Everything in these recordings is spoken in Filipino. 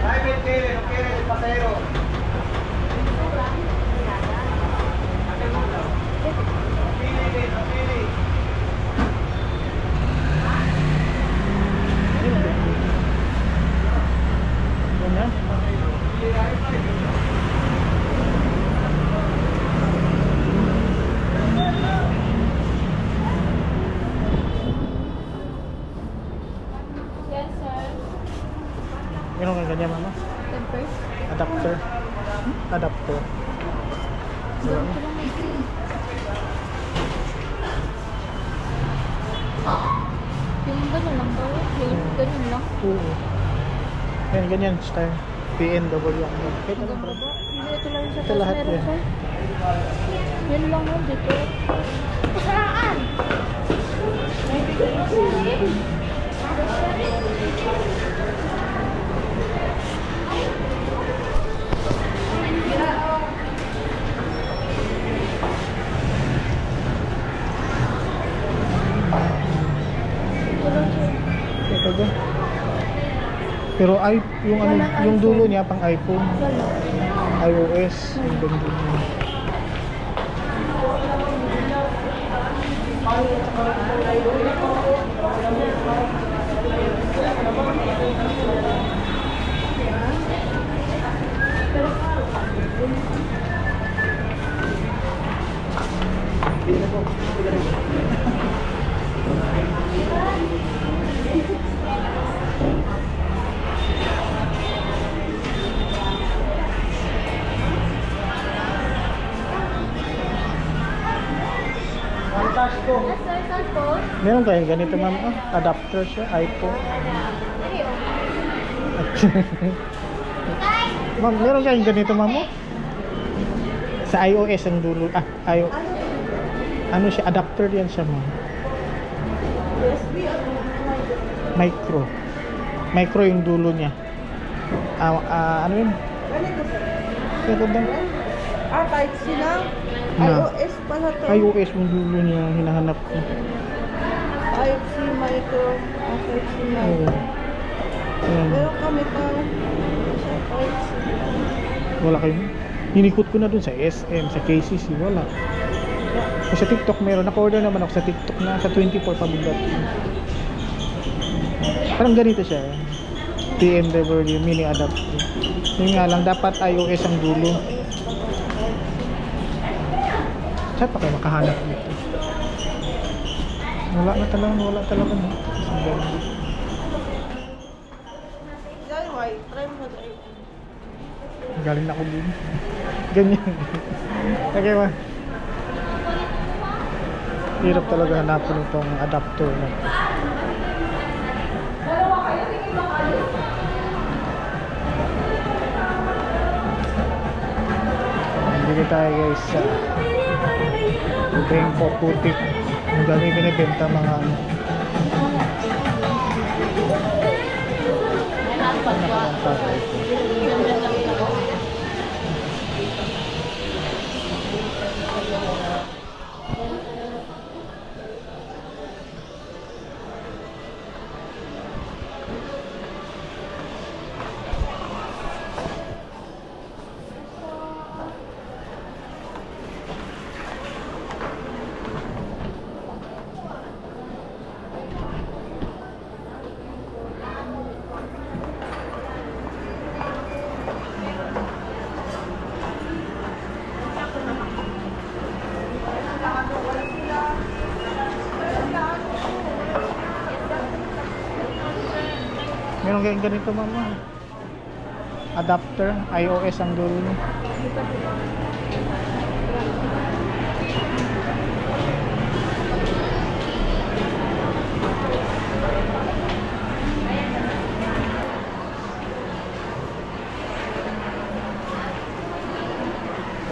Private care, no care del pasero. Yes, sir. Meron kang ganyan, mama? Temper? Adapter. Adapter. Wala na. Yung gano'n lang ba? Yung gano'n lang? Oo. Yan, ganyan style. PNW ang yan. Kahit ano Hanggang ba? baba? Hindi, ito lang sa Ito taas lahat meron yan. siya. Yan lang yun dito. Saan? Ito ba? Pero ay, yung ano, Walang yung iPhone. dulo niya pang iPhone, Wala. iOS, yung dulo niya. Fantástico. Yes, sir. Saan po? Meron kayong ganito, ma'am? Adapter siya, iPhone. Ma'am, meron kayong ganito, ma'am? Sa iOS ang dulo. Ano siya? Adapter yan siya, ma'am. Micro. Micro yung dulo niya. Ano yun? Ito ba? Type C lang. Na. iOS pala to. iOS yung dulo niya hinahanap ko. Type C micro. Type C Oo. micro. Ayan. Pero kami pa sa Type C. Wala kayo. Hinikot ko na dun sa SM, sa KCC. Wala. Sa TikTok meron. Naka-order naman ako sa TikTok na sa 24 pabugat. Parang ganito siya. PNW mini adapter. Yun nga lang, dapat iOS ang dulo. Saan pa kayo makahanap dito? Wala talaga no? Isang ganun. DIY. Try mo na DIY. Galing na ako din. Ganyan. Okay ba? Hirap talaga hanapin itong adapter na ito. Hindi tayo guys sa Bangkok Putik. Ang dami binibenta mga ano. Nakakanta ito. Meron kayong ganito, mama. Adapter, iOS ang dulo niya.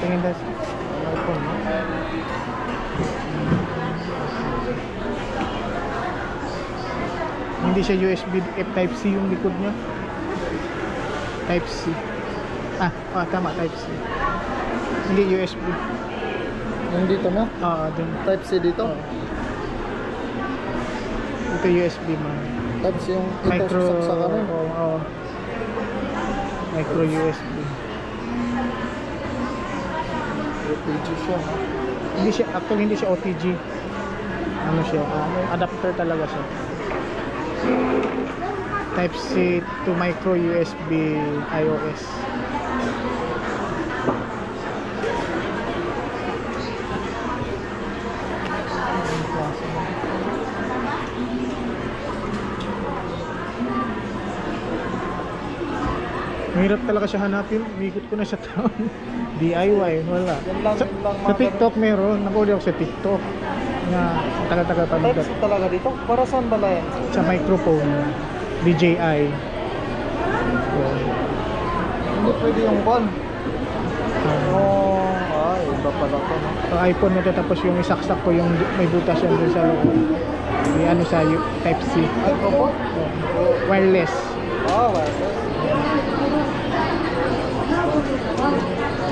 Tingin daw sa iPhone, no? Hindi siya USB Type C yung likod niya. Type C. Tama, Type C. Hindi USB. Yung dito na? Dun. Type C dito? Ito USB man. Type C yung ito Micro. sa kanan? Oo. micro USB. OTG siya, ha? Hindi siya, actually hindi siya OTG. Ano siya, adapter talaga siya. Type C to micro USB iOS. Mahirap talaga siya hanapin. Umikot ko na sa town. DIY, wala. Sa TikTok meron. Nag-order ako sa TikTok. Na tagal-tagal pa nito. Type C talaga dito? Para saan ba yan? Sa microphone. DJI. Hindi pwede yung one. Oh, ay, iba pala ko, no? Sa iPhone na to, tapos yung isaksak ko yung may butas yan dun sa loob. May ano sa Type C. Ay, po? Wireless. Ah, wireless.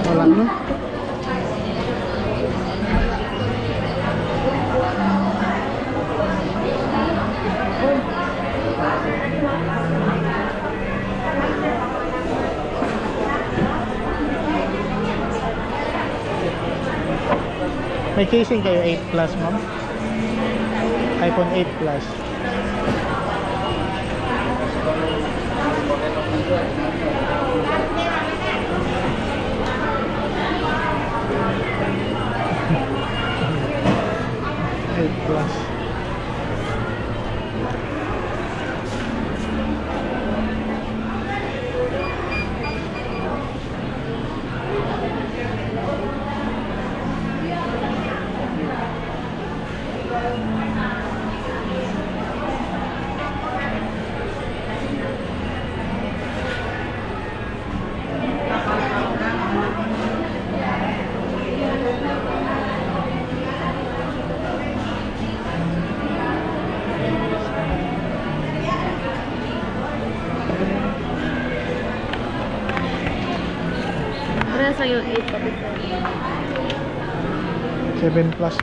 Wala no? May casing kayo 8 Plus, ma'am? iPhone 8 Plus. Plus. Parehas lang yung 8 kapit. 7 Plus.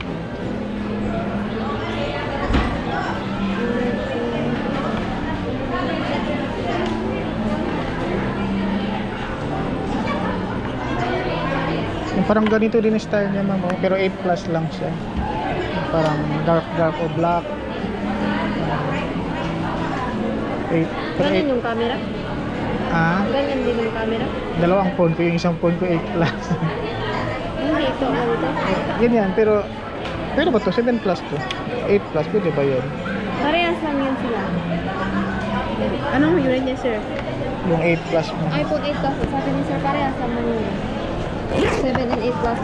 Parang ganito din yung style niya, ma'am, pero 8 Plus lang siya. Parang dark o black. 8. Ganyan yung camera? Ah, Ganyan din yung camera? dalawang phone ko, yung isang phone ko 8 Plus. Hindi, ito. Ano ito? Ganyan, pero ba to? 7 Plus to. 8 Plus, pwede ba yun? Parehas lang yun sila. Anong unit niya, sir? Yung 8 Plus mo. iPhone 8 Plus. Sabi ni sir, parehas lang man yun. 7 and 8 Plus.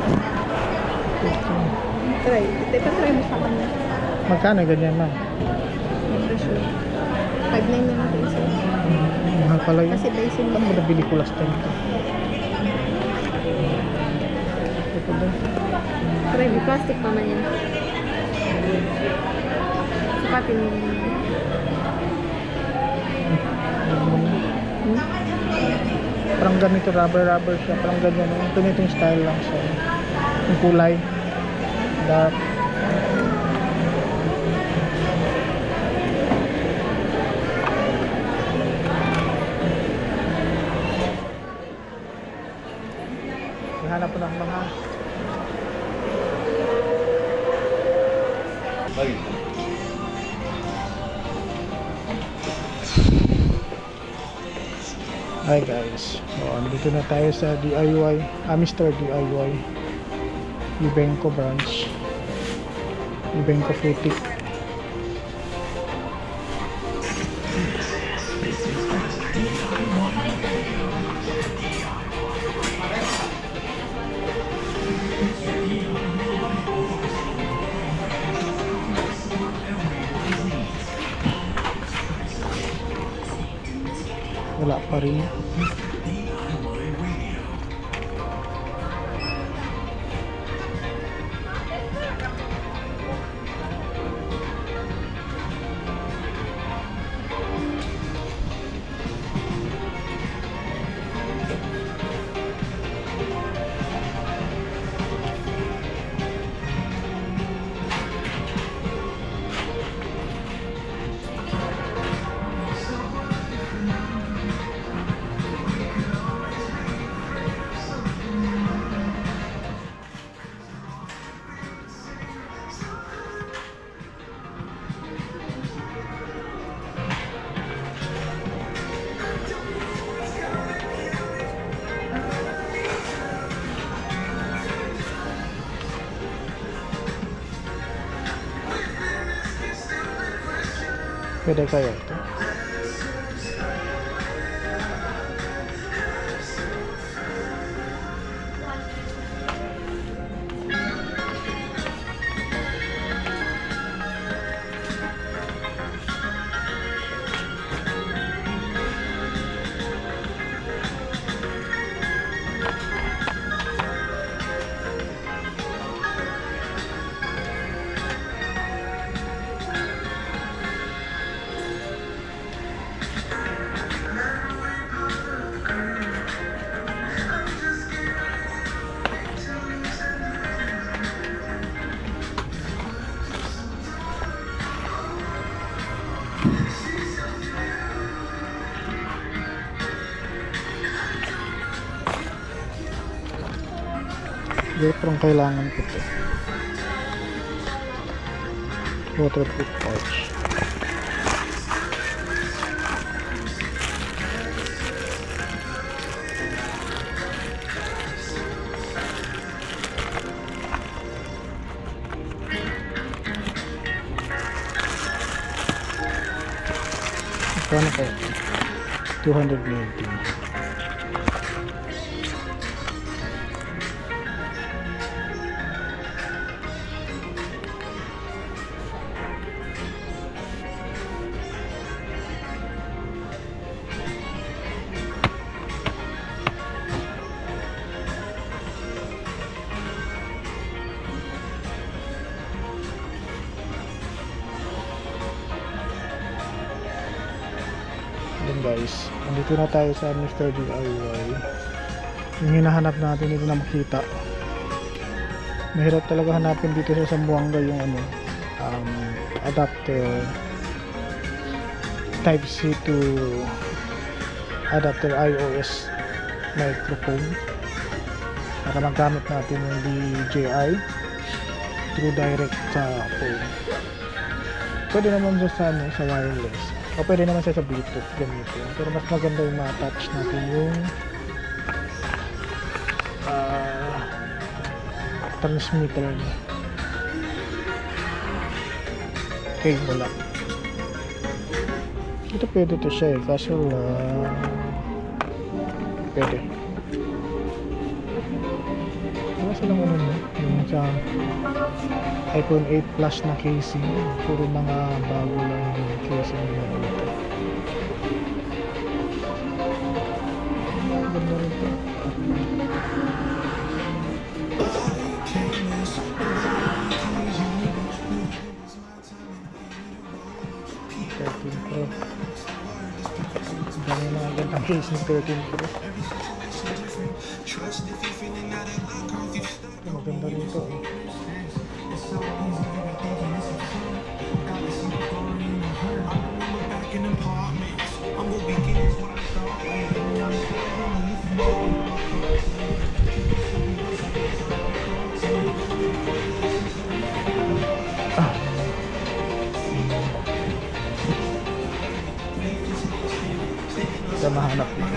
Try. Try mo sa kanya. Magkano ganyan, ma'am? Presyo. 5.9 na natin, sir. Mahal pala yun. Kasi basic. Saan ba nabili ko last time ito? Ito ba? Try mo. Plastic naman yan. Sapatin mo. Parang ganito, rubber siya. Parang ganyan. Ganitong style lang siya. Yung kulay. Dark. Hanap po ng mga Hi guys, so andito na tayo sa DIY, Mr. DIY Ibenco branch, Ibenco Futik. Wala pa rin. Pwede kaya ito? Pero kailangan ko ito. Waterproof pouch. Ano kaya? 219. Guys, andito na tayo sa Mr. DIY. Yung hinahanap natin, dito na makita. Mahirap talaga hanapin dito sa Zamboanga yung adapter type C to adapter iOS microphone para magamit natin yung DJI through direct sa phone. Pwede naman sa wireless. O pwede naman siya sa Bluetooth gamitin. Pero mas maganda yung ma-attach natin yung transmitter niya. Okay, wala. Ito pwede to siya eh. Kaso pwede. Wala silang ano no? Yung sa iPhone 8 Plus na casing. Puro mga bago lang yung casing nila dito. Ganda rin ito. Pro. Dami mga gandang casing 13 Pro. Maganda rito eh. Ito mahanap dito.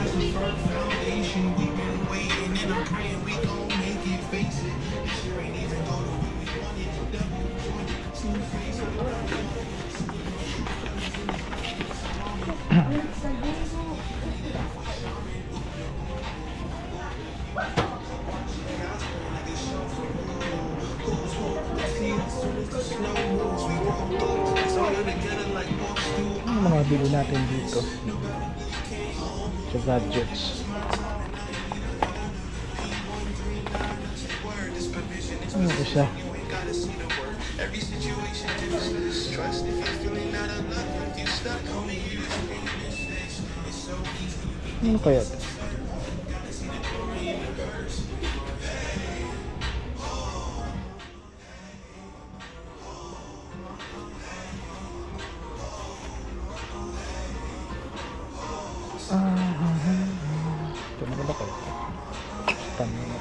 Ano mga bili natin dito sa gadgets? Ano isa? Ano kaya ito? Ito maganda kayo. Tanong.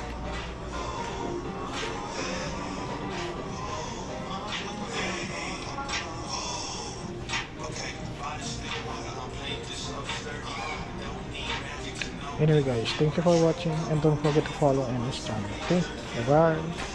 Anyway guys, thank you for watching and don't forget to follow on this channel. Okay, bye bye.